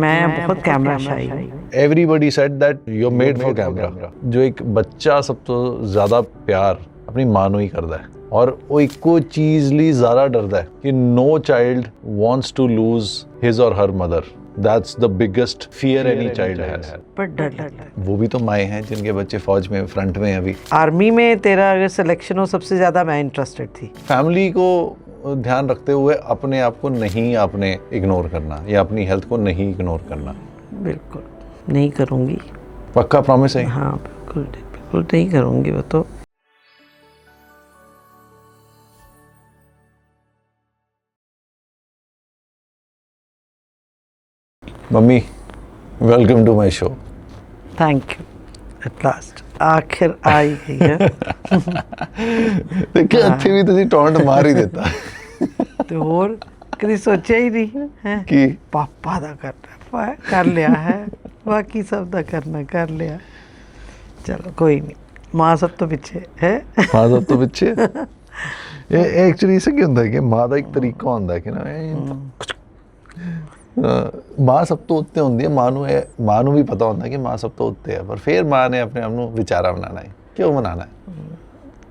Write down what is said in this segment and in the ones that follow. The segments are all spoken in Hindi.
मैं बहुत कैमरा शाई हूँ। Everybody said that you are made for camera. जो एक बच्चा सब तो ज़्यादा प्यार अपनी मां ਨੂੰ ਹੀ ਕਰਦਾ ਹੈ ਔਰ ਉਹ ਇੱਕੋ ਚੀਜ਼ ਲਈ ਜ਼ਿਆਦਾ ਡਰਦਾ ਹੈ ਕਿ no child wants to lose his or her mother. That's the biggest fear any child has. पर डर लगता है। वो भी तो माएँ हैं जिनके बच्चे फौज में फ्रंट में हैं अभी। आर्मी में तेरा अगर सिलेक्शन हो, सबसे ज़्यादा मैं इंटरेस्टेड थी। फैमिली को ध्यान रखते हुए अपने आप को नहीं आपने इग्नोर करना या अपनी हेल्थ को नहीं इग्नोर करना। बिल्कुल नहीं करूँगी। पक्का प्रॉमिस है? हाँ बिल्कुल बिल्कुल नहीं करूँगी वो तो। Mummy welcome to my show. Thank you. At last आखिर आई गई है। देखिए ਇੱਥੇ ਵੀ ਤੁਸੀਂ ਟੌਂਟ ਮਾਰ ਹੀ ਦਿੱਤਾ। ਤੇ ਹੋਰ ਕਦੀ ਸੋਚਿਆ ਹੀ ਨਹੀਂ ਹੈ ਕਿ ਪਾਪਾ ਦਾ ਕਰਨਾ ਕਰ ਲਿਆ ਹੈ, ਬਾਕੀ ਸਭ ਦਾ ਕਰਨਾ ਕਰ ਲਿਆ। ਚਲੋ ਕੋਈ ਨਹੀਂ, ਮਾਂ ਸਭ ਤੋਂ ਪਿੱਛੇ ਹੈ। ਮਾਂ ਸਭ ਤੋਂ ਪਿੱਛੇ ਇਹ ਐਕਚੁਅਲੀ ਇਸ ਕੀ ਹੁੰਦਾ ਕਿ ਮਾਂ ਦਾ ਇੱਕ ਤਰੀਕਾ ਹੁੰਦਾ ਕਿ ਨਾ ਮਾਂ ਸਭ ਤੋਂ ਉੱਤੇ ਹੁੰਦੀ ਹੈ। ਮਾਂ ਨੂੰ ਵੀ ਪਤਾ ਹੁੰਦਾ ਕਿ ਮਾਂ ਸਭ ਤੋਂ ਉੱਤੇ ਹੈ, ਪਰ ਫਿਰ ਮਾਂ ਨੇ ਆਪਣੇ ਆਪ ਨੂੰ ਵਿਚਾਰਾ ਬਣਾਉਣਾ ਹੈ। ਕਿਉਂ ਬਣਾਉਣਾ ਹੈ?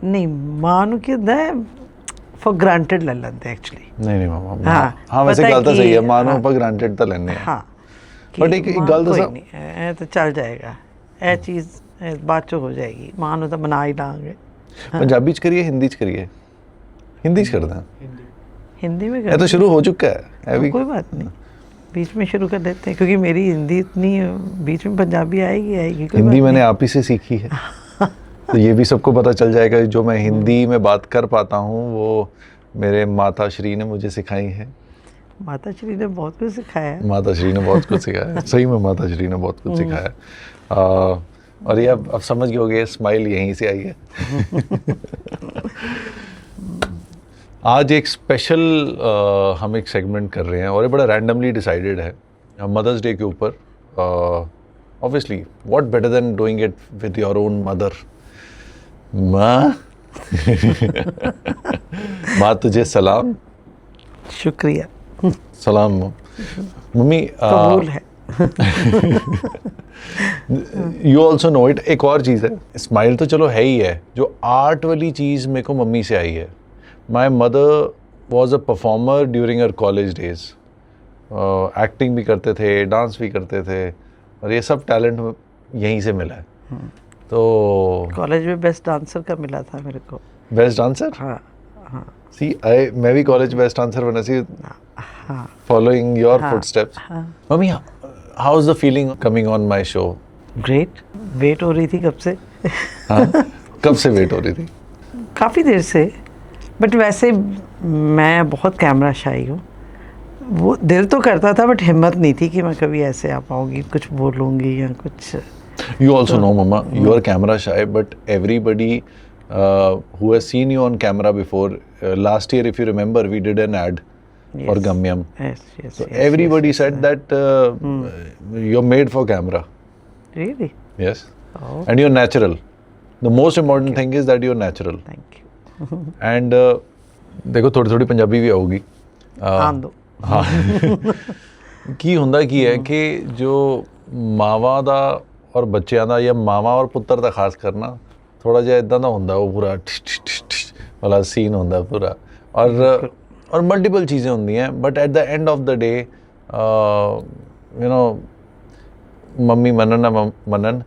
ਨਹੀਂ, ਮਾਂ ਨੂੰ ਕੀ ਹੁੰਦਾ ਹੈ, ਫॉर ਗ੍ਰਾਂਟਡ ਲੈ ਲੈਂਦੇ ਐਕਚੁਅਲੀ। ਨਹੀਂ ਮਾਮਾ, ਹਾਂ ਵੈਸੇ ਗੱਲ ਤਾਂ ਸਹੀ ਹੈ, ਮਾਂ ਨੂੰ ਆਪਾਂ ਗ੍ਰਾਂਟਡ ਤਾਂ ਲੈਂਦੇ ਹਾਂ। ਹਾਂ ਬਟ ਇੱਕ ਗੱਲ ਦੱਸਾਂ, ਇਹ ਤਾਂ ਚੱਲ ਜਾਏਗਾ, ਇਹ ਚੀਜ਼ ਬਾਅਦ ਚ ਹੋ ਜਾਏਗੀ। ਮਾਂ ਨੂੰ ਤਾਂ ਬਣਾ ਹੀ ਲਾਂਗੇ। पंजाबी च करिए हिंदी च करिए? हिंदी च करते हैं। हिंदी में ये तो शुरू हो चुका है अभी। कोई बात नहीं, बीच में शुरू कर देते हैं, क्योंकि मेरी हिंदी इतनी, बीच में पंजाबी आएगी। हिंदी मैंने आप ही से सीखी है। तो ये भी सबको पता चल जाएगा, जो मैं हिंदी में बात कर पाता हूँ वो मेरे माता श्री ने मुझे सिखाई है। माता श्री ने बहुत कुछ सिखाया है। माता श्री ने बहुत कुछ सिखाया है, सही में माता श्री ने बहुत कुछ सिखाया है। और ये अब समझ गए होंगे, स्माइल यहीं से आई है। आज एक स्पेशल हम एक सेगमेंट कर रहे हैं और ये बड़ा रैंडमली डिसाइडेड है मदर्स डे के ऊपर। Obviously what better than doing it with your own mother. माँ माँ तुझे सलाम। शुक्रिया। सलाम मम्मी। कबूल है। You also know it. एक और चीज़ है, स्माइल तो चलो है ही है, जो आर्ट वाली चीज़ मेरे को मम्मी से आई है। My mother was a performer during her college days. Acting भी करते थे, डांस भी करते थे, और ये सब टैलेंट यहीं से मिला है। तो कॉलेज में बेस्ट डांसर का मिला था मेरे को। Best dancer? हाँ हाँ। सी मैं भी कॉलेज बेस्ट डांसर बना। सी हाँ, following your footsteps. Mummy how is the feeling coming on my show? Great. Wait हो रही थी कब से। हाँ, कब से वेट हो रही थी? काफ़ी देर से। बट वैसे मैं बहुत कैमरा शाई हूँ। वो दिल तो करता था, बट हिम्मत नहीं थी कि मैं कभी ऐसे आ पाऊँगी, कुछ बोलूँगी या कुछ। You also know, Mama, you are camera shy, but everybody who has seen you on camera before, last year, if you remember, we did an ad for Gamyam. Yes. So everybody said that you're made for camera. Really? Yes. Oh. And you're natural. The most important thing is that you're natural. Thank you. And देखो थोड़ी थोड़ी पंजाबी भी आऊगी। हाँ। ਕੀ ਹੁੰਦਾ ਕੀ ਹੈ ਕਿ ਜੋ ਮਾਵਾਂ ਦਾ ਔਰ ਬੱਚਿਆਂ ਦਾ, ਜਾਂ ਮਾਵਾਂ ਔਰ ਪੁੱਤਰ ਦਾ ਖਾਸ ਕਰਨਾ, ਥੋੜਾ ਜਿਹਾ ਇਦਾਂ ਦਾ ਹੁੰਦਾ, ਉਹ ਪੂਰਾ ਵਾਲਾ ਸੀਨ ਹੁੰਦਾ ਪੂਰਾ, ਔਰ ਮਲਟੀਪਲ ਚੀਜ਼ਾਂ ਹੁੰਦੀਆਂ। But at the end of the day you know, mummy ਮੰਨਣ ਨਾ ਮੰਨਣ,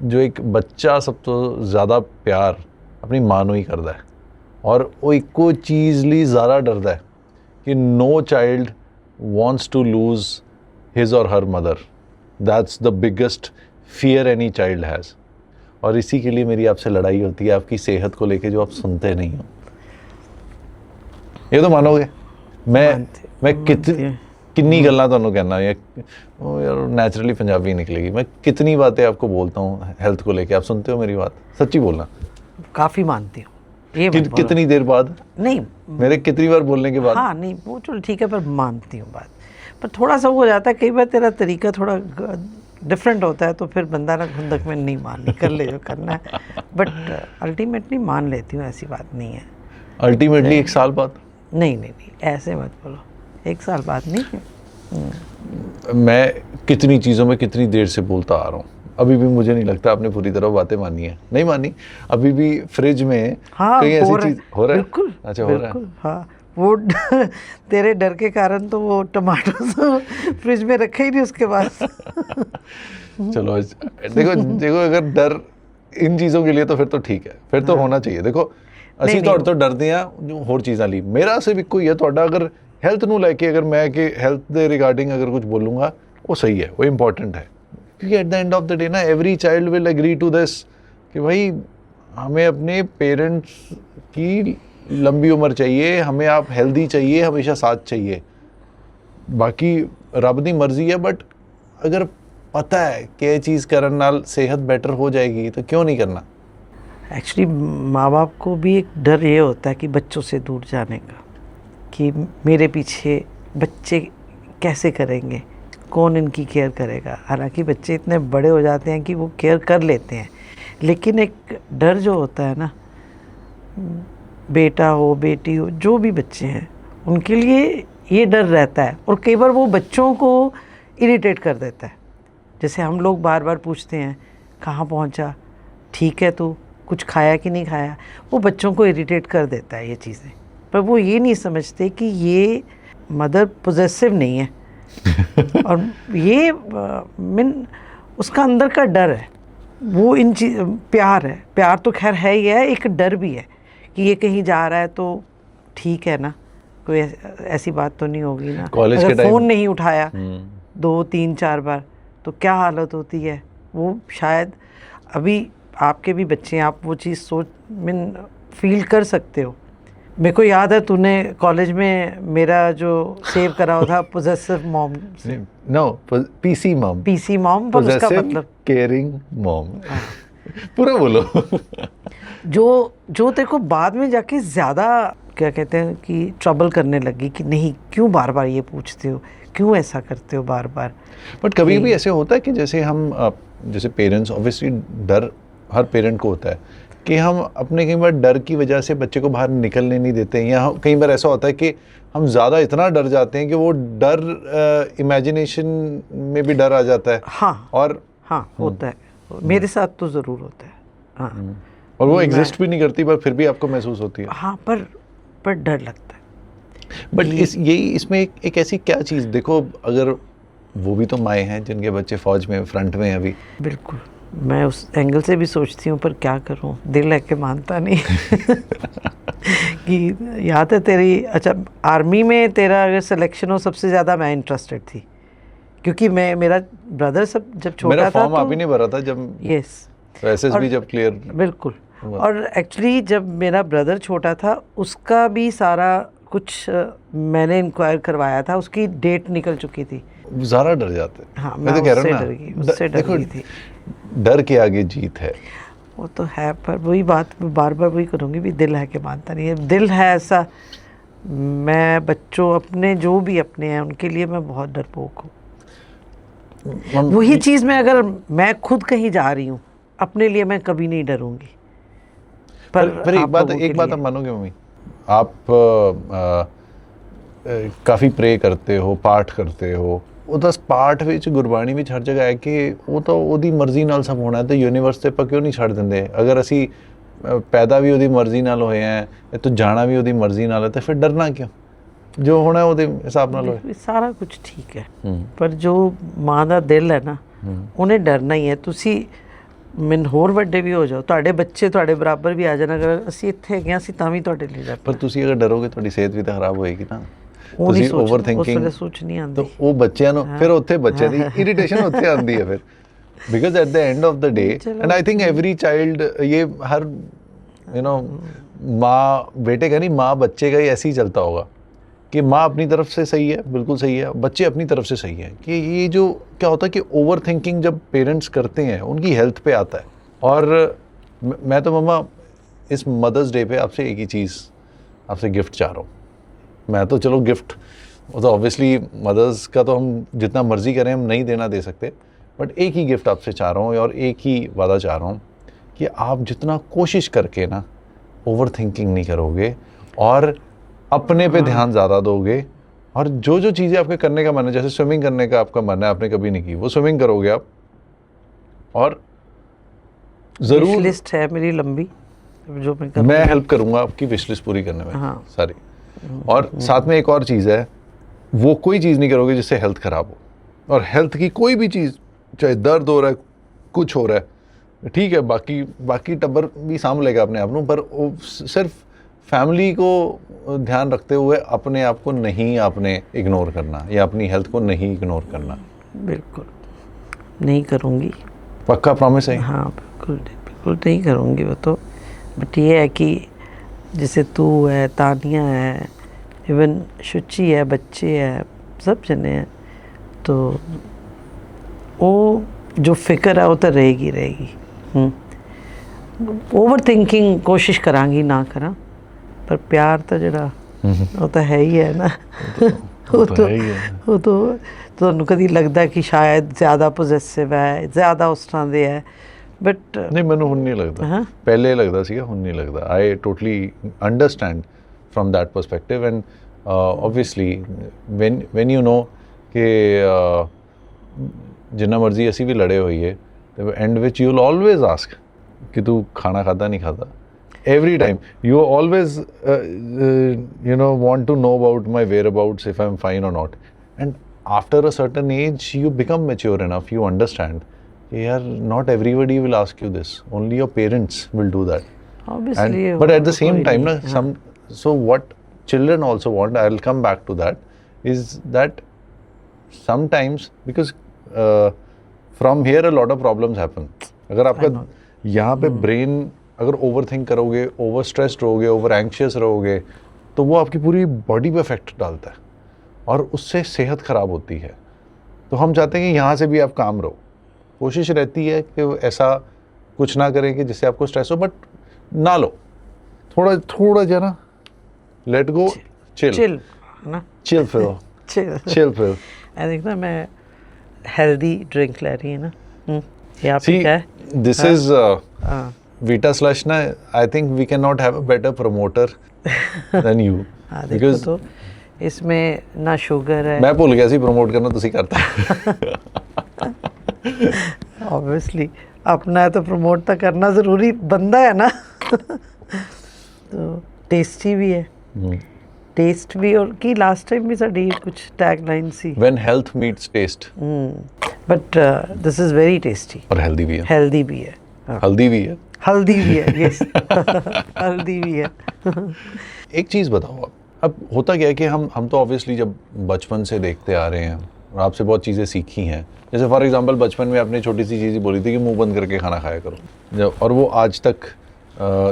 ਜੋ ਇੱਕ ਬੱਚਾ ਸਭ ਤੋਂ ਜ਼ਿਆਦਾ ਪਿਆਰ ਆਪਣੀ ਮਾਂ ਨੂੰ ਹੀ ਕਰਦਾ ਹੈ, ਔਰ ਉਹ ਇੱਕੋ ਚੀਜ਼ ਲਈ ਜ਼ਿਆਦਾ ਡਰਦਾ ਹੈ कि no child wants to lose his or her mother. That's the biggest fear any child has. और इसी के लिए मेरी आपसे लड़ाई होती है, आपकी सेहत को लेके, जो आप सुनते नहीं हो। ये तो मानोगे मैं कितनी गल्लां तुहानूं कहना, यार नेचुरली पंजाबी निकलेगी, मैं कितनी बातें आपको बोलता हूँ हेल्थ को लेके, आप सुनते हो मेरी बात? सच्ची बोलना। काफ़ी मानती हूँ। कितनी देर बाद? नहीं, मेरे कितनी बार बोलने के बाद? हाँ नहीं, वो चलो ठीक है, पर मानती हूँ बात। पर थोड़ा सा वो हो जाता है कई बार, तेरा तरीका थोड़ा डिफरेंट होता है, तो फिर बंदा ना खुंदक में नहीं मान कर ले जो करना है। बट अल्टीमेटली मान लेती हूँ, ऐसी बात नहीं है। अल्टीमेटली 1 साल बाद? नहीं, ऐसे मत बोलो, 1 साल बाद नहीं। मैं कितनी चीज़ों में कितनी देर से बोलता आ रहा हूँ, अभी भी मुझे नहीं लगता आपने पूरी तरह बातें मानी है, नहीं मानी, अभी भी फ्रिज में हाँ, कहीं ऐसी चीज़ हो रहा है। बिल्कुल, अच्छा, हो रहा है। बिल्कुल, हाँ, वो तेरे डर के कारण तो वो टमाटर तो फ्रिज में रखे ही नहीं उसके पास। चलो देखो देखो, अगर डर इन चीज़ों के लिए तो फिर तो ठीक है, फिर तो होना चाहिए। देखो ਅਸੀਂ ਤੁਹਾਡੇ ਤੋਂ ਡਰਦੇ ਆ ਜੋ ਹੋਰ ਚੀਜ਼ਾਂ ਲਈ, ਮੇਰਾ ਸਿਰਫ ਇੱਕੋ ਹੀ ਹੈ, ਤੁਹਾਡਾ ਅਗਰ ਹੈਲਥ ਨੂੰ ਲੈ ਕੇ, ਅਗਰ ਮੈਂ ਕਿ ਹੈਲਥ ਦੇ ਰਿਗਾਰਡਿੰਗ ਅਗਰ ਕੁਝ ਬੋਲੂੰਗਾ ਉਹ ਸਹੀ ਹੈ, ਉਹ ਇੰਪॉर्टेंट है, क्योंकि at the end of the day ना every child will agree to this कि भाई हमें अपने पेरेंट्स की लंबी उम्र चाहिए, हमें आप हेल्दी चाहिए, हमेशा साथ चाहिए, बाकी रब दी मर्जी है, बट अगर पता है कि ये चीज़ करने नाल सेहत बेटर हो जाएगी तो क्यों नहीं करना। एक्चुअली माँ बाप को भी एक डर ये होता है कि बच्चों से दूर जाने का, कि मेरे पीछे बच्चे कैसे करेंगे, कौन इनकी केयर करेगा। हालांकि बच्चे इतने बड़े हो जाते हैं कि वो केयर कर लेते हैं, लेकिन एक डर जो होता है ना, बेटा हो बेटी हो जो भी बच्चे हैं उनके लिए ये डर रहता है, और कई बार वो बच्चों को इरिटेट कर देता है। जैसे हम लोग बार बार पूछते हैं कहाँ पहुँचा, ठीक है तू, कुछ खाया कि नहीं खाया, वो बच्चों को इरिटेट कर देता है ये चीज़ें, पर वो ये नहीं समझते कि ये मदर पोजेसिव नहीं है और ये उसका अंदर का डर है, वो इन चीज प्यार है, प्यार तो खैर है ही है, एक डर भी है कि ये कहीं जा रहा है तो ठीक है ना, कोई ऐसी बात तो नहीं होगी ना, अगर फ़ोन नहीं उठाया 2 3 4 बार तो क्या हालत होती है। वो शायद अभी आपके भी बच्चे हैं, आप वो चीज़ फील कर सकते हो। मेरे को याद है तूने कॉलेज में मेरा जो सेव करा हुआ था possessive mom, no PC mom, PC mom, पर उसका मतलब केयरिंग मॉम, पूरा बोलो। जो तेरे को बाद में जाके ज़्यादा क्या कहते हैं कि ट्रबल करने लगी कि नहीं क्यों बार बार ये पूछते हो, क्यों ऐसा करते हो बार बार। बट कभी भी ऐसे होता है कि जैसे हम जैसे पेरेंट्स, ऑब्वियसली डर हर पेरेंट को होता है कि हम अपने कई बार डर की वजह से बच्चे को बाहर निकलने नहीं देते हैं, या कई बार ऐसा होता है कि हम ज़्यादा इतना डर जाते हैं कि वो डर इमेजिनेशन में भी डर आ जाता है। हाँ, और हाँ होता है, मेरे साथ तो ज़रूर होता है। हाँ, और वो एग्जिस्ट भी नहीं करती पर फिर भी आपको महसूस होती है। हाँ, पर डर लगता है। बट इसमें एक ऐसी क्या चीज़, देखो अगर वो भी तो माएँ हैं जिनके बच्चे फ़ौज में फ्रंट में हैं अभी, बिल्कुल मैं उस एंगल से भी सोचती हूँ, पर क्या करूँ, दिल है कि मानता नहीं। कि याद है तेरी, अच्छा आर्मी में तेरा अगर सिलेक्शन हो, सबसे ज़्यादा मैं इंटरेस्टेड थी, क्योंकि मेरा ब्रदर सब जब छोटा था, मेरा फॉर्म आप ही नहीं भरा था जब, यस, एसएसबी जब क्लियर, बिल्कुल। और एक्चुअली जब मेरा ब्रदर छोटा था उसका भी सारा कुछ मैंने इंक्वायर करवाया था, उसकी डेट निकल चुकी थी। ज़्यादा डर जाते हैं। हाँ, मैं तो कह रहा हूँ उससे डर गई थी। डर के आगे जीत है, वो तो है, पर वही बात बार बार वही करूँगी भी, दिल है कि मानता नहीं है। दिल है ऐसा, मैं बच्चों अपने जो भी अपने हैं उनके लिए मैं बहुत डरपोक हूँ। वही चीज़ में अगर मैं खुद कहीं जा रही हूँ अपने लिए मैं कभी नहीं डरूँगी। पर एक बात आप मानोगे मम्मी, आप काफ़ी प्रे करते हो, पाठ करते हो, ਉਹਦਾ ਪਾਠ ਵਿੱਚ ਗੁਰਬਾਣੀ ਵਿੱਚ ਹਰ ਜਗ੍ਹਾ ਹੈ ਕਿ ਉਹ ਤਾਂ ਉਹਦੀ ਮਰਜ਼ੀ ਨਾਲ ਸਭ ਹੋਣਾ, ਤੇ ਯੂਨੀਵਰਸ ਤੇ ਆਪਾਂ ਕਿਉਂ ਨਹੀਂ ਛੱਡ ਦਿੰਦੇ। ਅਗਰ ਅਸੀਂ ਪੈਦਾ ਵੀ ਉਹਦੀ ਮਰਜ਼ੀ ਨਾਲ ਹੋਏ ਆ, ਇੱਥੋਂ ਜਾਣਾ ਵੀ ਉਹਦੀ ਮਰਜ਼ੀ ਨਾਲ ਹੈ, ਤੇ ਫਿਰ ਡਰਨਾ ਕਿਉਂ, ਜੋ ਹੋਣਾ ਉਹਦੇ ਹਿਸਾਬ ਨਾਲ ਹੋਏ। ਸਾਰਾ ਕੁਝ ਠੀਕ ਹੈ, ਪਰ ਜੋ ਮਾਂ ਦਾ ਦਿਲ ਹੈ ਨਾ ਉਹਨੇ ਡਰਨਾ ਹੀ ਹੈ। ਤੁਸੀਂ ਮੈਨੂੰ ਹੋਰ ਵੱਡੇ ਵੀ ਹੋ ਜਾਓ, ਤੁਹਾਡੇ ਬੱਚੇ ਤੁਹਾਡੇ ਬਰਾਬਰ ਵੀ ਆ ਜਾਣ, ਅਗਰ ਅਸੀਂ ਇੱਥੇ ਹੈਗੇ ਹਾਂ ਅਸੀਂ ਤਾਂ ਵੀ ਤੁਹਾਡੇ ਲਈ ਡਰਨਾ। ਪਰ ਤੁਸੀਂ ਅਗਰ ਡਰੋਗੇ ਤੁਹਾਡੀ ਸਿਹਤ ਵੀ ਤਾਂ ਖਰਾਬ ਹੋਏਗੀ ਨਾ, ਉਹ ਨਹੀਂ ਓਵਰਥਿੰਕਿੰਗ ਸੋਚ ਨਹੀਂ ਆਉਂਦੀ, ਉਹ ਬੱਚਿਆਂ ਨੂੰ ਫਿਰ ਉੱਥੇ ਬੱਚੇ ਦੀ ਇਰੀਟੇਸ਼ਨ ਉੱਥੇ ਆਉਂਦੀ ਹੈ ਫਿਰ, because at the end of the day and I think every child, ये हर माँ बेटे का नहीं, माँ बच्चे का ही ऐसे ही चलता होगा कि माँ अपनी तरफ से सही है, बिल्कुल सही है, बच्चे अपनी तरफ से सही है। कि ये जो क्या होता है कि ओवर थिंकिंग जब पेरेंट्स करते हैं उनकी हेल्थ पे आता है। और मैं तो मम्मा इस मदर्स डे पे आपसे एक ही चीज़, आपसे गिफ्ट चाह रहा हूँ। मैं तो चलो गिफ्ट, वो तो ऑब्वियसली मदर्स का तो हम जितना मर्जी करें हम नहीं दे सकते, बट एक ही गिफ्ट आपसे चाह रहा हूँ और एक ही वादा चाह रहा हूँ कि आप जितना कोशिश करके ना ओवर थिंकिंग नहीं करोगे और अपने पे ध्यान ज़्यादा दोगे और जो जो चीज़ें आपके करने का मन है, जैसे स्विमिंग करने का आपका मन है, आपने कभी नहीं की, वो स्विमिंग करोगे आप। और ज़रूर लिस्ट है मेरी लंबी, जो मैं हेल्प करूँगा आपकी विश लिस्ट पूरी करने में। हाँ। सारी। और साथ में एक और चीज़ है, वो कोई चीज़ नहीं करोगे जिससे हेल्थ ख़राब हो। और हेल्थ की कोई भी चीज़, चाहे दर्द हो रहा है, कुछ हो रहा है, ठीक है, बाकी टब्बर भी साम लेगा अपने आप, पर वो सिर्फ फैमिली को ध्यान रखते हुए अपने आप को नहीं आपने इग्नोर करना, या अपनी हेल्थ को नहीं इग्नोर करना। बिल्कुल नहीं करूँगी। पक्का प्रॉमिस है? हाँ बिल्कुल नहीं करूँगी वो तो। बट ये है कि जैसे तू है, तानिया है, इवन शुचि है, बच्चे हैं, सब जने हैं, तो वो जो फिक्र है वो तो रहेगी। ओवर थिंकिंग कोशिश करांगी ना करा, पर प्यार तो जरा वो तो है ही है ना। वो तो ਤੁਹਾਨੂੰ ਕਦੀ ਲੱਗਦਾ ਕਿ ਸ਼ਾयद ज़्यादा ਪੋਜੈਸਿਵ ਹੈ, ज़्यादा ਉਸ ਤਰ੍ਹਾਂ ਦੇ ਹੈ, ਬਟ ਨਹੀਂ ਮੈਨੂੰ ਹੁਣ ਨਹੀਂ ਲੱਗਦਾ। ਪਹਿਲੇ ਲੱਗਦਾ ਸੀਗਾ, ਹੁਣ ਨਹੀਂ ਲੱਗਦਾ। I totally understand from that perspective and obviously when you know ਕਿ ਜਿੰਨਾ ਮਰਜ਼ੀ ਅਸੀਂ ਵੀ ਲੜੇ ਹੋਈਏ ਤੇ ਐਂਡ ਵਿੱਚ ਯੂ ਵਿਲ ਆਲਵੇਜ਼ ਆਸਕ ਕਿ ਤੂੰ ਖਾਣਾ ਖਾਦਾ ਨਹੀਂ ਖਾਦਾ। Every time you always want to know about my whereabouts, if I'm fine or not. And after a certain age you become mature enough, you understand yaar not everybody will ask you this, only your parents will do that obviously. But at the same time so what children also want, I'll come back to that, is that sometimes because from here a lot of problems happen. अगर आपका यहाँ पे ब्रेन अगर ओवर थिंक करोगे, ओवर स्ट्रेस्ड रहोगे, ओवर एंग्शियस रहोगे, तो वो आपकी पूरी बॉडी पे इफेक्ट डालता है और उससे सेहत ख़राब होती है। तो हम चाहते हैं कि यहाँ से भी आप काम रहो। कोशिश रहती है कि ऐसा कुछ ना करें कि जिससे आपको स्ट्रेस हो, बट ना लो, थोड़ा जो ना let go, chill pill. I think ना मैं हेल्दी ड्रिंक ले रही है ना, यहाँ पे क्या है, this is Vita Slush na, I think we cannot have a better promoter than you. because तो इसमें ना शुगर है। मैं भूल गया सी प्रमोट करना, तुसी करता। Obviously अपना है तो प्रमोट तो करना ज़रूरी बंदा है ना। तो टेस्टी भी है, टेस्ट भी, और की लास्ट टाइम भी साड़ी कुछ टैग लाइन सी, When health meets taste. But this is very tasty और हेल्दी भी है। हेल्दी भी है, हल्दी भी है, यस। हल्दी भी है। एक चीज़ बताओ, अब होता क्या है कि हम तो ऑब्वियसली जब बचपन से देखते आ रहे हैं और आपसे बहुत चीज़ें सीखी हैं, जैसे फॉर एग्जांपल बचपन में आपने छोटी सी चीज़ बोली थी कि मुंह बंद करके खाना खाया करो, और वो आज तक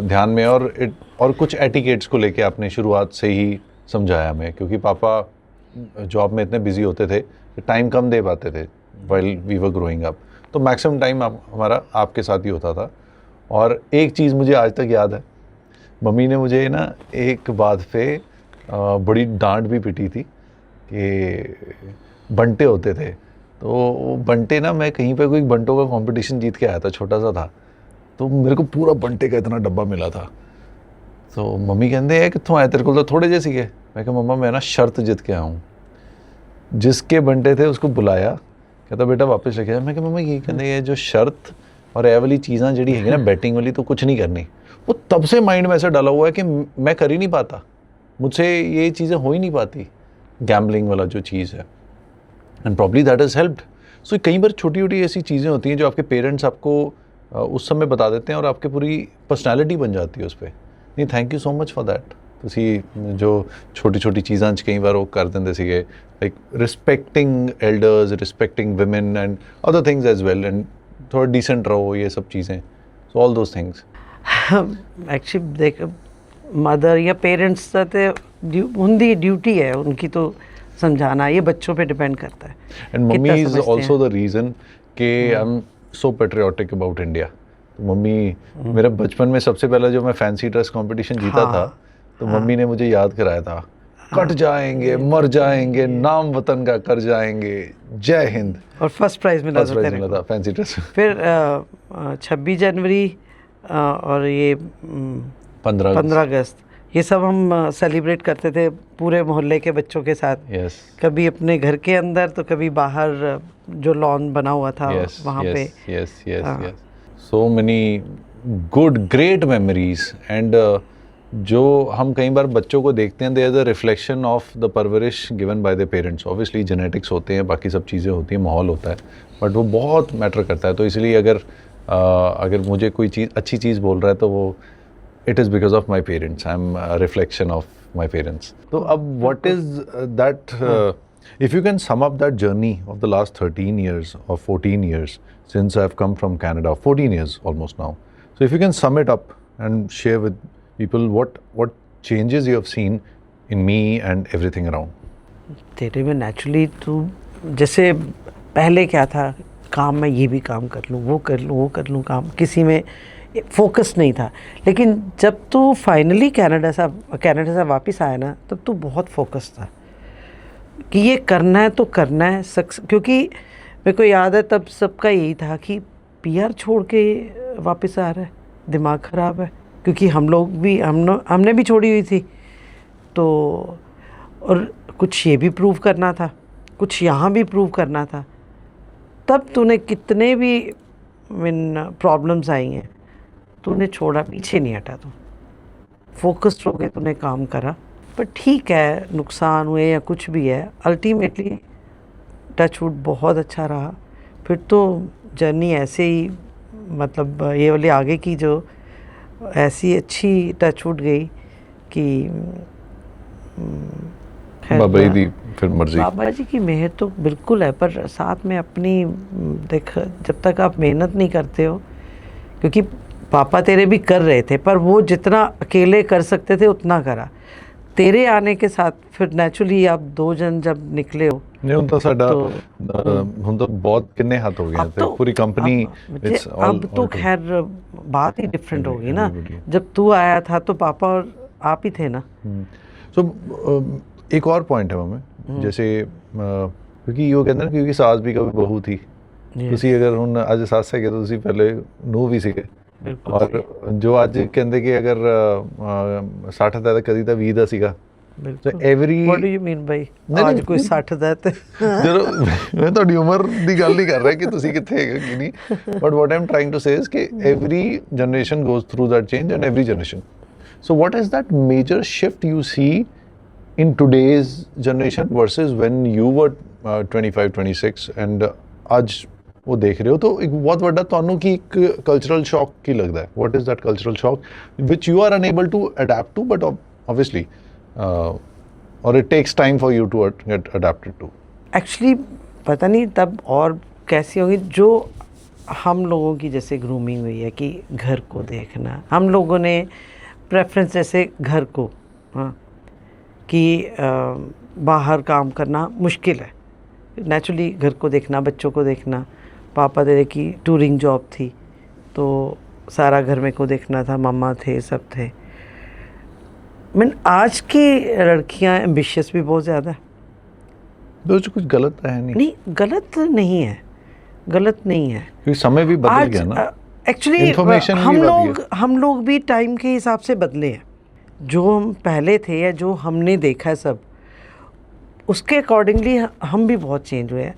ध्यान में, और कुछ एटिकेट्स को लेके आपने शुरुआत से ही समझाया हमें, क्योंकि पापा जॉब में इतने बिजी होते थे कि टाइम कम दे पाते थे while we were growing up, तो मैक्सिमम टाइम हमारा आपके साथ ही होता था। और एक चीज़ मुझे आज तक याद है, मम्मी ने मुझे ना एक बात पे बड़ी डांट भी पिटी थी कि बंटे होते थे, तो बंटे ना, मैं कहीं पे कोई बंटों का कंपटीशन जीत के आया था, छोटा सा था, तो मेरे को पूरा बंटे का इतना डब्बा मिला था। तो मम्मी कहते हैं कितों आए तेरे को, तो थोड़े जैसे के। मैं कहा मम्मा मैं ना शर्त जीत के आया हूँ। जिसके बंटे थे उसको बुलाया, कहता बेटा वापस लेके आया। मैं कहा मम्मा ये कहते ये जो शर्त और ये वाली चीज़ां जड़ी है ना बैटिंग वाली, तो कुछ नहीं करनी। वो तब से माइंड में ऐसा डाला हुआ है कि मैं कर ही नहीं पाता, मुझसे ये चीज़ें हो ही नहीं पाती, गैम्बलिंग वाला जो चीज़ है। And probably that has helped. So कई बार छोटी छोटी ऐसी चीज़ें होती हैं जो आपके पेरेंट्स आपको उस समय बता देते हैं और आपकी पूरी पर्सनैलिटी बन जाती है उस पर। नहीं, thank you so much for that. ਤੁਸੀਂ ਜੋ ਛੋਟੀ ਛੋਟੀ ਚੀਜ਼ਾਂ 'ਚ ਕਈ ਵਾਰ ਉਹ ਕਰ ਦਿੰਦੇ ਸੀਗੇ, like respecting elders, respecting women and other things as well, and थोड़ा डिसेंट रहो, ये सब चीज़ें, so all those things. Actually देख, मदर या पेरेंट्स का तो उनकी ड्यूटी है, उनकी तो समझाना, ये बच्चों पे डिपेंड करता है। And mummy is also the reason कि I am so patriotic about India. Mummy, मेरा बचपन में सबसे पहला जो मैं फैंसी ड्रेस कंपटीशन जीता था, तो मम्मी ने मुझे याद कराया था, कट जाएंगे, मर जाएंगे, नाम वतन का कर जाएंगे, जय हिंद। और फर्स्ट प्राइज़ मिला था फैंसी ड्रेस। फिर 26 जनवरी और ये 15 अगस्त, ये सब हम सेलिब्रेट करते थे पूरे मोहल्ले के बच्चों के साथ। Yes. कभी अपने घर के अंदर तो कभी बाहर जो लॉन बना हुआ था वहाँ पे। yes. So many good, great memories and जो हम कई बार बच्चों को देखते हैं, they are the reflection of the परवरिश given by their parents. Obviously genetics होते हैं, बाकी सब चीज़ें होती हैं, माहौल होता है, बट वो बहुत मैटर करता है। तो इसलिए अगर मुझे कोई चीज़ अच्छी चीज़ बोल रहा है तो वो it is because of my parents. I'm a reflection of my parents. So अब what is that if you can sum up that journey of the last 13 years or 14 years since I've come from Canada, 14 years almost now. So if you can sum it up and share with people what changes you have seen in me and everything around. तेरे में नेचुरली तू जैसे पहले क्या था, काम में ये भी काम कर लूँ, वो कर लूँ काम, किसी में फोकस नहीं था। लेकिन जब तू फाइनली कनाडा से वापस आया ना, तब तू बहुत फोकस था कि ये करना है तो करना है। क्योंकि मेरे को याद है तब सबका यही था कि पीआर छोड़ के वापस आ रहा है, दिमाग ख़राब है। क्योंकि हम लोग भी हमने भी छोड़ी हुई थी, तो और कुछ ये भी प्रूव करना था, कुछ यहाँ भी प्रूव करना था। तब तूने कितने भी प्रॉब्लम्स आई हैं, तूने छोड़ा, पीछे नहीं हटा, तू फोकस्ड होके तूने काम करा। पर ठीक है, नुकसान हुए या कुछ भी है, अल्टीमेटली टचवुड बहुत अच्छा रहा। फिर तो जर्नी ऐसे ही मतलब ये वाली आगे की जो ऐसी अच्छी टचवुड गई कि बाबा जी दी फिर मर्जी। बाबा जी की मेहर तो बिल्कुल है, पर साथ में अपनी देख, जब तक आप मेहनत नहीं करते हो, क्योंकि पापा तेरे भी कर रहे थे, पर वो जितना अकेले कर सकते थे उतना करा। तेरे आने के साथ फिर नेचुरली आप दो जन जब निकले हो, नहीं ਹੁਣ ਤਾਂ ਸਾਡਾ ਹੁਣ ਤਾਂ ਬਹੁਤ ਕਿੰਨੇ ਹੱਥ ਹੋ ਗਏ ਤੇ पूरी कंपनी अब तो खैर बात ही डिफरेंट होगी ना। जब तू आया था तो पापा और आप ही थे ना। सो एक और पॉइंट है मम्मी, जैसे क्योंकि यो कहते हैं क्योंकि सास भी कभी बहू थी, ਤੁਸੀਂ ਅਗਰ ਹੁਣ ਅੱਜ ਸੱਸ ਹੈਗੇ ਤਾਂ ਤੁਸੀਂ ਪਹਿਲੇ ਨੂੰਹ ਵੀ ਸੀਗੇ। ਔਰ ਜੋ ਅੱਜ ਕਹਿੰਦੇ ਕਿ ਅਗਰ 60 ਦਾ ਤਾਂ ਕਦੀ ਤਾਂ 20 ਦਾ ਸੀਗਾ। So every what do you mean by ਅੱਜ ਕੋਈ 60 ਦਾ ਤੇ ਜਦੋਂ ਮੈਂ ਤੁਹਾਡੀ ਉਮਰ ਦੀ ਗੱਲ ਨਹੀਂ ਕਰ ਰਿਹਾ ਕਿ ਤੁਸੀਂ ਕਿੱਥੇ ਹੈਗੇ ਕਿ ਨਹੀਂ, but what I am trying to say is ਕਿ every generation goes through that change and every generation. So what is that major shift you see in today's generation versus when you were 25 26 and ਅੱਜ वो देख रहे हो? तो एक बहुत बड़ा ਤੁਹਾਨੂੰ ਕੀ ਇੱਕ ਕਲਚਰਲ ਸ਼ੌਕ ਕੀ ਲੱਗਦਾ ਹੈ? what is that cultural shock which you are unable to adapt to, but obviously or it takes time for you to get adapted to? Actually पता नहीं तब और कैसी होगी, जो हम लोगों की जैसे ग्रूमिंग हुई है कि घर को देखना, हम लोगों ने प्रेफरेंस जैसे घर को, हाँ, कि बाहर काम करना मुश्किल है, नेचुरली घर को देखना, बच्चों को देखना। पापा तेरे की टूरिंग जॉब थी तो सारा घर में को देखना था, मामा थे, सब थे। आज की लड़कियां एम्बिशियस भी बहुत ज़्यादा है। तो कुछ गलत है नहीं, गलत नहीं है, गलत नहीं है, क्योंकि समय भी बदल गया ना। एक्चुअली हम लोग भी टाइम के हिसाब से बदले हैं। जो हम पहले थे या जो हमने देखा है सब, उसके अकॉर्डिंगली हम भी बहुत चेंज हुए हैं।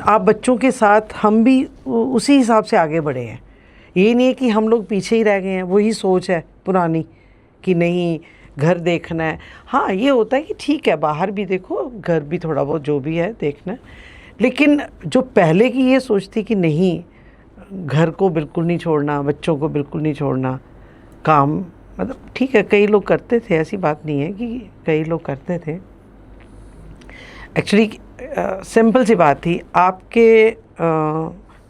आप बच्चों के साथ हम भी उसी हिसाब से आगे बढ़े हैं। ये नहीं है कि हम लोग पीछे ही रह गए हैं, वही सोच है पुरानी कि नहीं घर देखना है। हाँ, ये होता है कि ठीक है बाहर भी देखो, घर भी थोड़ा बहुत जो भी है देखना है, लेकिन जो पहले की ये सोच थी कि नहीं घर को बिल्कुल नहीं छोड़ना, बच्चों को बिल्कुल नहीं छोड़ना, काम मतलब ठीक है कई लोग करते थे, ऐसी बात नहीं है कि कई लोग करते थे। एक्चुअली सिंपल सी बात थी, आपके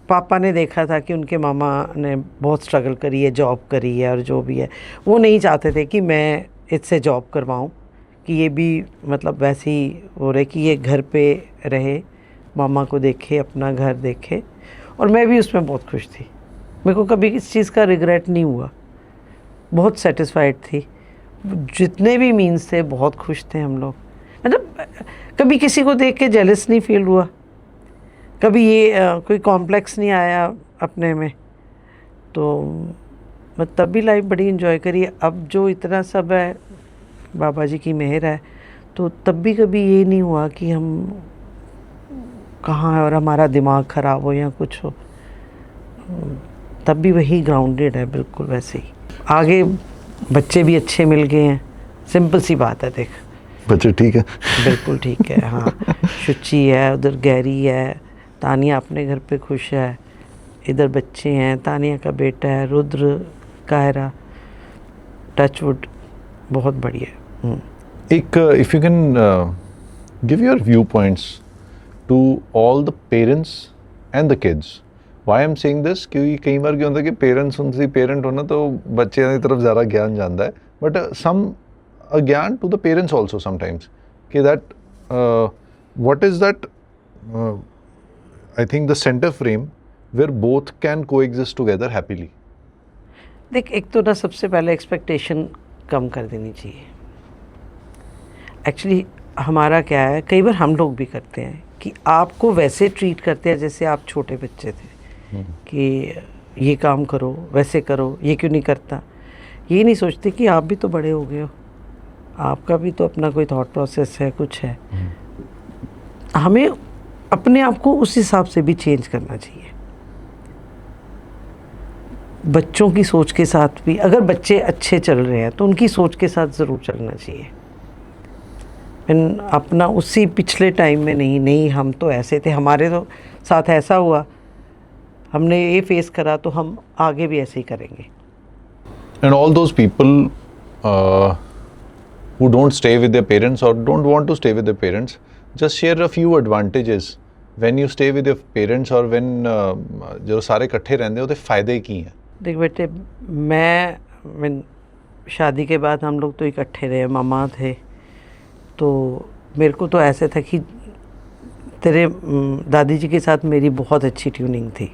पापा ने देखा था कि उनके मामा ने बहुत स्ट्रगल करी है, जॉब करी है, और जो भी है वो नहीं चाहते थे कि मैं इससे जॉब करवाऊं, कि ये भी मतलब वैसे ही हो रहे कि ये घर पे रहे, मामा को देखे, अपना घर देखे। और मैं भी उसमें बहुत खुश थी, मेरे को कभी इस चीज़ का रिग्रेट नहीं हुआ, बहुत सेटिस्फाइड थी। जितने भी मीन्स थे बहुत खुश थे हम लोग। मतलब कभी किसी को देख के जेलस नहीं फील हुआ, कभी ये कोई कॉम्प्लेक्स नहीं आया अपने में। तो मैं तब भी लाइफ बड़ी इन्जॉय करी। अब जो इतना सब है बाबा जी की मेहर है, तो तब भी कभी ये नहीं हुआ कि हम कहाँ है और हमारा दिमाग ख़राब हो या कुछ हो। तब भी वही ग्राउंडेड है, बिल्कुल वैसे ही। आगे बच्चे भी अच्छे मिल गए हैं, सिंपल सी बात है। देख बच्चे ठीक है, बिल्कुल ठीक है। हाँ, शुचि है, उधर गैरी है, तानिया अपने घर पे खुश है, इधर बच्चे हैं, तानिया का बेटा है, रुद्र, कायरा, टचवुड, बहुत बढ़िया। एक if you can give your view points to all the parents and the kids. Why I am saying this, क्योंकि कई बार क्या होता है कि पेरेंट्स उनसे पेरेंट होना तो बच्चों की तरफ ज़्यादा ज्ञान जाता है, बट सम ज्ञान to the parents also sometimes कि that what is that I think the center frame where both can coexist together happily. देख, एक तो ना सबसे पहले एक्सपेक्टेशन कम कर देनी चाहिए। एक्चुअली हमारा क्या है, कई बार हम लोग भी करते हैं कि आपको वैसे ट्रीट करते हैं जैसे आप छोटे बच्चे थे, कि ये काम करो, वैसे करो, ये क्यों नहीं करता। ये नहीं सोचते कि आप भी तो बड़े हो गए हो, आपका भी तो अपना कोई थॉट प्रोसेस है, कुछ है। हमें अपने आप को उस हिसाब से भी चेंज करना चाहिए। बच्चों की सोच के साथ भी, अगर बच्चे अच्छे चल रहे हैं तो उनकी सोच के साथ ज़रूर चलना चाहिए। अपना उसी पिछले टाइम में नहीं हम तो ऐसे थे, हमारे तो साथ ऐसा हुआ, हमने ये फेस करा तो हम आगे भी ऐसे ही करेंगे। And all those people who don't stay with their parents or don't want to stay with their parents, just share a few advantages when you stay with your parents or when जो सारे इकट्ठे रहंदे हो, तो फायदे की हैं? देख बेटे, मैं शादी के बाद हम लोग तो इकट्ठे रहे, मामा थे, तो मेरे को तो ऐसे था कि तेरे दादी जी के साथ मेरी बहुत अच्छी ट्यूनिंग थी,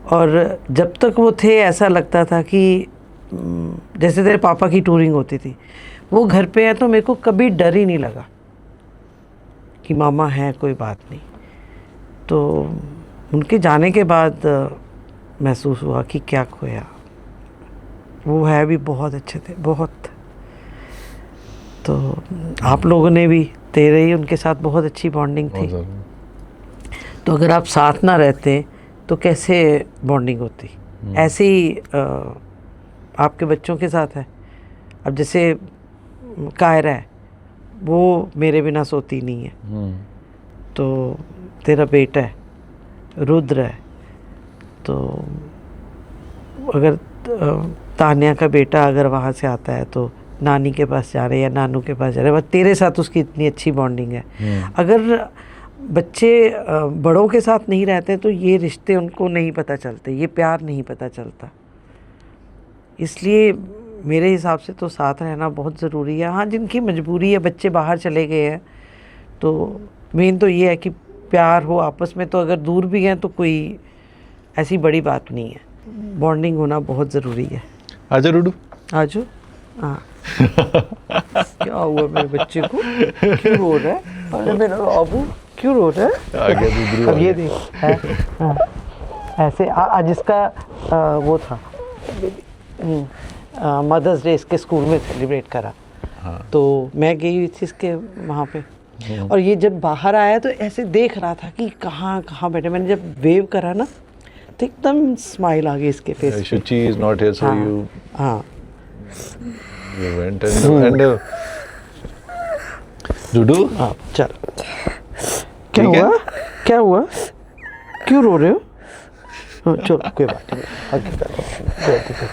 और जब तक वो थे ऐसा लगता था कि जैसे तेरे पापा की टूरिंग होती थी, वो घर पे है तो मेरे को कभी डर ही नहीं लगा कि मामा है, कोई बात नहीं। तो उनके जाने के बाद महसूस हुआ कि क्या खोया। वो है भी बहुत अच्छे थे, बहुत। तो आप लोगों ने भी, तेरे ही उनके साथ बहुत अच्छी बॉन्डिंग थी, तो अगर आप साथ ना रहते तो कैसे बॉन्डिंग होती। ऐसे ही आपके बच्चों के साथ है। अब जैसे कायरा है, वो मेरे बिना सोती नहीं है, तो तेरा बेटा है, रुद्र है, तो अगर तानिया का बेटा अगर वहाँ से आता है तो नानी के पास जा रहे हैं या नानू के पास जा रहे हैं, बस तेरे साथ उसकी इतनी अच्छी बॉन्डिंग है। अगर बच्चे बड़ों के साथ नहीं रहते तो ये रिश्ते उनको नहीं पता चलते, ये प्यार नहीं पता चलता। इसलिए मेरे हिसाब से तो साथ रहना बहुत ज़रूरी है। हाँ, जिनकी मजबूरी है, बच्चे बाहर चले गए हैं, तो मेन तो ये है कि प्यार हो आपस में। तो अगर दूर भी हैं तो कोई ऐसी बड़ी बात नहीं है, बॉन्डिंग होना बहुत ज़रूरी है। आजा रुडू, आजो। हाँ क्या हुआ मेरे बच्चे को, क्यों रो रहा है? अरे मेरा बाबू क्यों रो रहा है? आ गया दूसरी अब ये देख है। हाँ, ऐसे आज इसका वो था मदर्स डे, इसके स्कूल में सेलिब्रेट करा। हाँ। तो मैं गई हुई थी इसके वहाँ पे, और ये जब बाहर आया तो ऐसे देख रहा था कि कहाँ कहाँ बैठे। मैंने जब वेव करा ना तो एकदम स्माइल आ गई इसके फेस पे। शुचि is not here, so हाँ you went and डूडू, हाँ, चल। क्या हुआ, क्या हुआ, क्यों रो रहे हो? हाँ, चलो कोई बात नहीं, आगे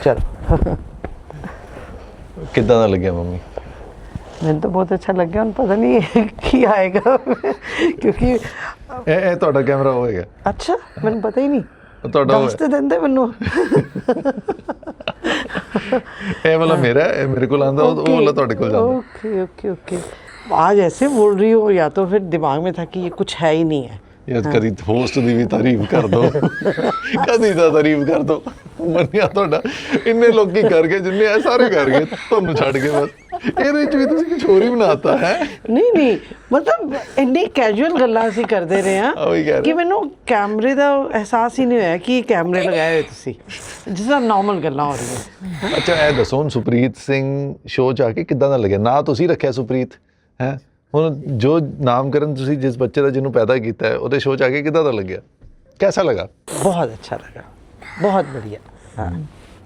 चलो। कितना दा लग्या मम्मी? मैंने तो बहुत अच्छा लग गया, पता नहीं की आएगा क्योंकि ए ਤੁਹਾਡਾ कैमरा होएगा। अच्छा, मैंने पता ही नहीं, ਤੁਹਾਡਾ दस तो देंदे मैनू। ਇਹ वाला मेरा है, मेरे को आंदा वो वाला ਤੁਹਾਡੇ ਕੋਲ ਜਾਂਦਾ। Okay okay okay. आज ऐसे बोल रही हो, या तो फिर दिमाग में था कि ये कुछ है ही नहीं है। यार कदी होस्ट ਦੀ ਵੀ ਤਾਰੀਫ ਕਰ ਦੋ, ਕਦੀ ਤਾਂ ਤਾਰੀਫ ਕਰ ਦੋ। ਮੰਨਿਆ ਤੁਹਾਡਾ, ਇੰਨੇ ਲੋਕੀ ਕਰ ਗਏ, ਜਿੰਨੇ ਆ ਸਾਰੇ ਕਰ ਗਏ, ਤੁਹਾਨੂੰ ਛੱਡ ਕੇ ਬਸ। ਇਹਦੇ ਵਿੱਚ ਵੀ ਤੁਸੀਂ ਕੁਝ ਹੋਰ ਹੀ ਬਣਾਤਾ ਹੈ। ਨਹੀਂ ਮਤਲਬ ਇੰਨੀ ਕੈਜੂਅਲ ਗੱਲਾਂ ਅਸੀਂ ਕਰਦੇ ਰਹੇ ਉਹੀ ਕਹਿ ਹਾਂ ਰਹੇ। ਕਿ ਮੈਨੂੰ ਕੈਮਰੇ ਦਾ ਅਹਿਸਾਸ ਹੀ ਨਹੀਂ ਹੋਇਆ ਕਿ ਕੈਮਰੇ ਲਗਾਏ ਹੋਏ ਤੁਸੀਂ, ਜਿਸ ਤਰ੍ਹਾਂ ਨਾਰਮਲ ਗੱਲਾਂ ਹੋ ਰਹੀਆਂ। ਅੱਛਾ ਇਹ ਦੱਸੋ ਹੁਣ ਸੁਪ੍ਰੀਤ ਸਿੰਘ ਸ਼ੋਅ 'ਚ ਆ ਕੇ ਕਿੱਦਾਂ ਦਾ ਲੱਗਿਆ? ਨਾ ਤੁਸੀਂ ਰੱਖਿਆ ਸੁਪ੍ਰੀਤ ਹੈ, ਹੁਣ ਜੋ ਨਾਮਕਰਨ ਤੁਸੀਂ ਜਿਸ ਬੱਚੇ ਦਾ ਜਿਹਨੂੰ ਪੈਦਾ ਕੀਤਾ ਹੈ ਉਹਦੇ ਸ਼ੋਅ 'ਚ ਆ ਕੇ ਕਿੱਦਾਂ ਦਾ ਲੱਗਿਆ, कैसा लगा? बहुत अच्छा लगा, बहुत बढ़िया। हाँ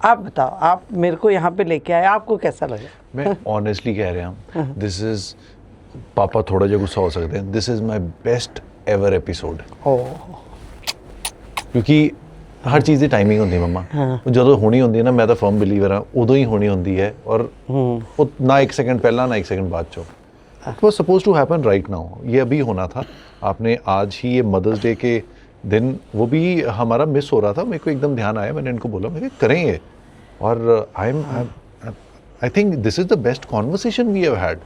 आप बताओ, आप मेरे को यहाँ पे लेके आए, आपको कैसा लगा? मैं ऑनेस्टली कह रहा हूँ, दिस इज, पापा थोड़ा जिहा गुस्सा हो सकते हैं, this is my best ever episode. क्योंकि हर चीज़ की टाइमिंग होती है मम्मा, जो होनी होती है ना, मैं तो फर्म बिलीवर हाँ, उदों ही होनी होती है, और वो ना एक सेकंड पहला ना एक सेकंड बाद चो। It was suppose to happen right now, ये अभी होना था। आपने आज ही ये मदर्स डे के दिन, वो भी हमारा मिस हो रहा था, मेरे को एकदम ध्यान आया, मैंने इनको बोला मैं करेंगे, और I think this is the best conversation we have had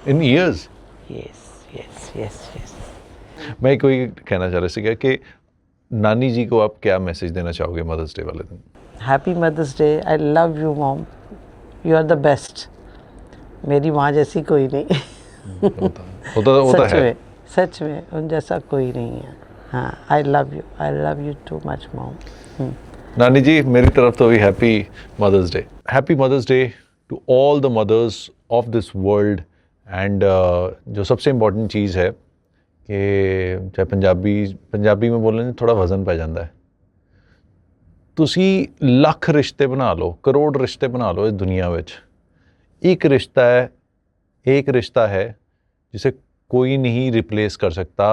in years. Yes. मैं कोई कहना चाह रहा था कि नानी जी को आप क्या मैसेज देना चाहोगे मदर्स डे वाले दिन? Happy Mother's Day, I love you mom, you are the best. मेरी माँ जैसी कोई नहीं। होता है सच में उन जैसा कोई नहीं है। हाँ, I love you too much mom. नानी जी मेरी तरफ तो भी happy Mother's Day. Happy Mother's Day to all the mothers of this world. And जो सबसे इम्पॉर्टेंट चीज़ है कि चाहे पंजाबी में बोलने थोड़ा वजन पै जाता है, तुसी लख रिश्ते बना लो, करोड़ रिश्ते बना लो इस दुनिया में, एक रिश्ता है जिसे कोई नहीं रिप्लेस कर सकता,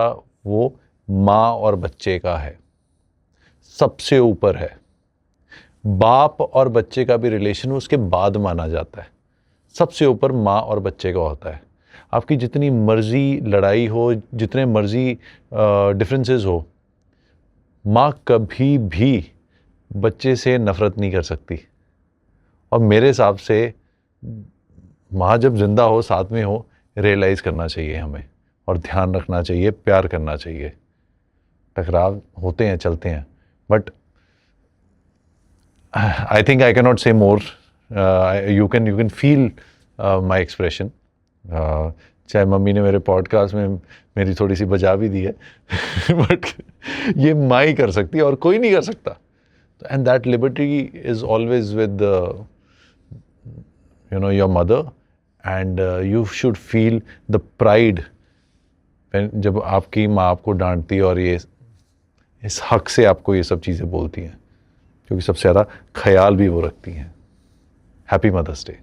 वो माँ और बच्चे का है, सबसे ऊपर है। बाप और बच्चे का भी रिलेशन उसके बाद माना जाता है, सबसे ऊपर माँ और बच्चे का होता है। आपकी जितनी मर्जी लड़ाई हो, जितने मर्जी डिफरेंसेस हो, माँ कभी भी बच्चे से नफ़रत नहीं कर सकती। और मेरे हिसाब से माँ जब जिंदा हो, साथ में हो, रियलाइज़ करना चाहिए हमें, और ध्यान रखना चाहिए, प्यार करना चाहिए। टकराव होते हैं, चलते हैं, but I think I can not say more. You can feel my expression. चाहे मम्मी ने मेरे पॉडकास्ट में मेरी थोड़ी सी बजा भी दी है बट ये माँ ही कर सकती है और कोई नहीं कर सकता। And that liberty is always with you know your mother, and you should feel the pride जब आपकी माँ आपको डांटती है और ये इस हक से आपको ये सब चीज़ें बोलती हैं, क्योंकि सबसे ज़्यादा ख्याल भी वो रखती हैं। Happy Mother's day.